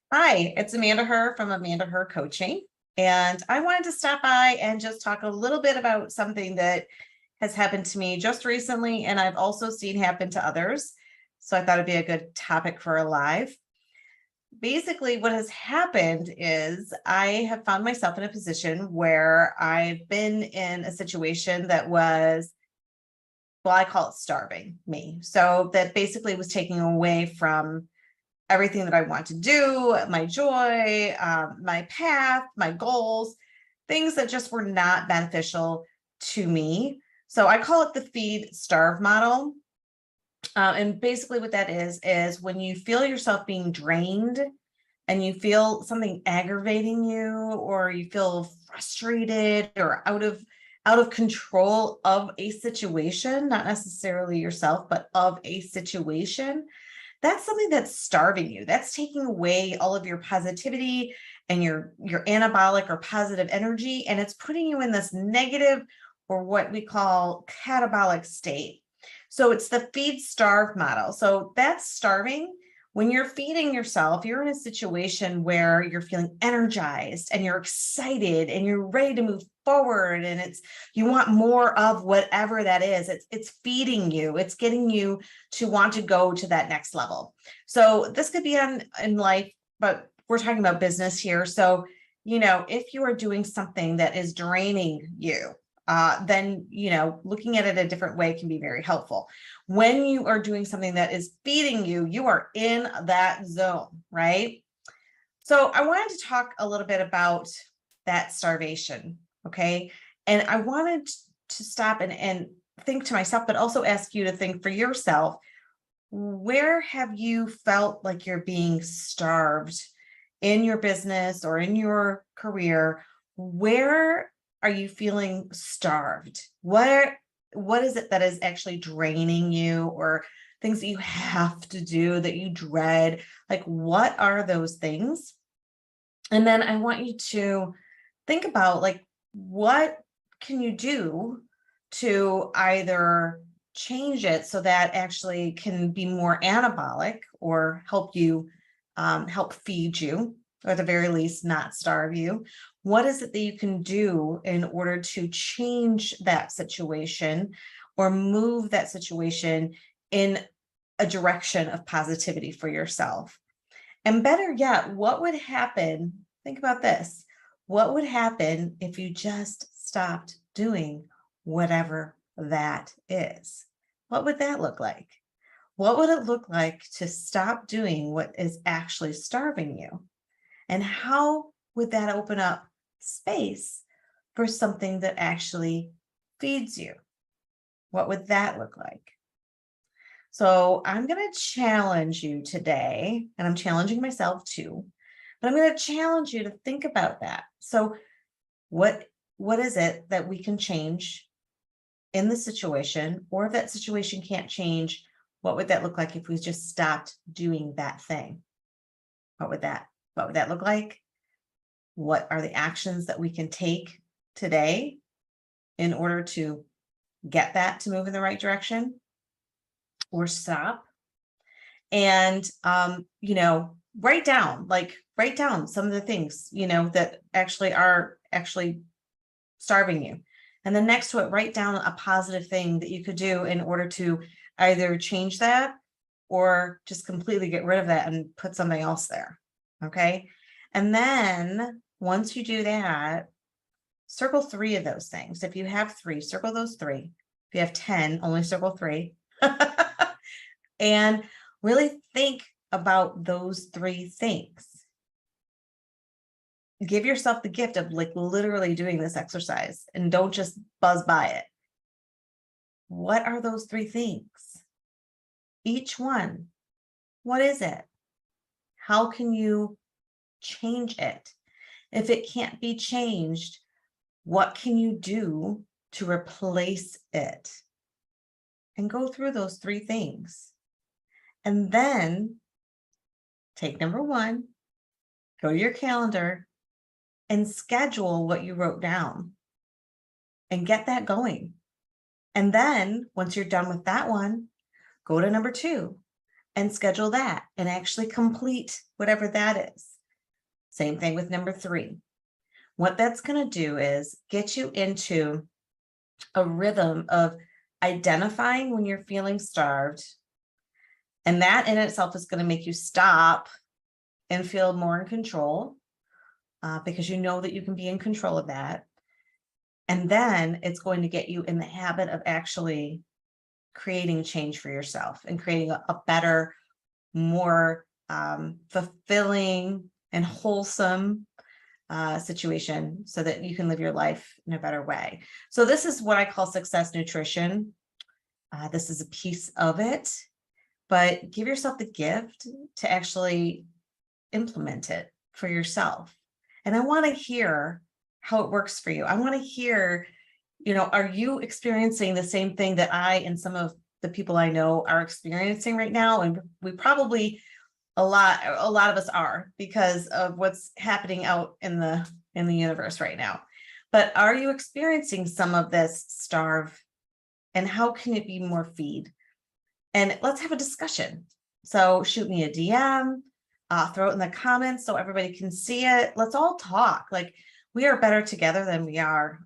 Hi, it's Amanda Herr from Amanda Herr Coaching. And I wanted to stop by and just talk a little bit about something that has happened to me just recently, and I've also seen happen to others. So I thought it'd be a good topic for a live. Basically, what has happened is I have found myself in a position where I've been in a situation that was, well, I call it starving me. So that basically was taking away from everything that I want to do, my joy, my path, my goals, things that just were not beneficial to me. So I call it the feed starve model. And basically, what that is when you feel yourself being drained and you feel something aggravating you, or you feel frustrated or out of control of a situation, not necessarily yourself, but of a situation, that's something that's starving you. That's taking away all of your positivity and your anabolic or positive energy, and it's putting you in this negative, or what we call catabolic state. So it's the feed starve model. So that's starving. When you're feeding yourself, you're in a situation where you're feeling energized and you're excited and you're ready to move forward, and it's you want more of whatever that is. It's feeding you, it's getting you to want to go to that next level. So this could be in life, but we're talking about business here. So, if you are doing something that is draining you, then, looking at it a different way can be very helpful. When you are doing something that is feeding you, you are in that zone, right? So I wanted to talk a little bit about that starvation. Okay. And I wanted to stop and think to myself, but also ask you to think for yourself. Where have you felt like you're being starved in your business or in your career? Where are you feeling starved? What is it that is actually draining you, or things that you have to do that you dread? Like, what are those things? And then I want you to think about, like, what can you do to either change it so that actually can be more anabolic, or help you, help feed you, or at the very least not starve you. What is it that you can do in order to change that situation, or move that situation in a direction of positivity for yourself? And better yet, what would happen? Think about this. What would happen if you just stopped doing whatever that is? What would that look like? What would it look like to stop doing what is actually starving you? And how would that open up space for something that actually feeds you? What would that look like? So I'm going to challenge you today, and I'm challenging myself too, but I'm going to challenge you to think about that. So what what is it that we can change in the situation? Or if that situation can't change, what would that look like if we just stopped doing that thing? What would that look like? What are the actions that we can take today in order to get that to move in the right direction, or stop? And write down some of the things, that actually are actually starving you. And then next to it, write down a positive thing that you could do in order to either change that, or just completely get rid of that and put something else there. Okay. And then once you do that, circle 3 of those things. If you have 3, circle those 3. If you have 10, only circle 3. And really think about those 3 things. Give yourself the gift of, like, literally doing this exercise, and don't just buzz by it. What are those 3 things? Each one. What is it? How can you change it? If it can't be changed, what can you do to replace it? And go through those 3 things. And then take number 1, go to your calendar and schedule what you wrote down and get that going. And then once you're done with that one, go to number 2 and schedule that and actually complete whatever that is. Same thing with number 3. What that's going to do is get you into a rhythm of identifying when you're feeling starved. And that in itself is going to make you stop and feel more in control, because you know that you can be in control of that. And then it's going to get you in the habit of actually creating change for yourself and creating a better, more fulfilling and wholesome situation so that you can live your life in a better way. So this is what I call success nutrition. This is a piece of it, but give yourself the gift to actually implement it for yourself. And I want to hear how it works for you. I want to hear, are you experiencing the same thing that I and some of the people I know are experiencing right now? And we probably a lot of us are, because of what's happening out in the universe right now. But are you experiencing some of this starve, and how can it be more feed? And let's have a discussion. So shoot me a DM, throw it in the comments so everybody can see it. Let's all talk. Like, we are better together than we are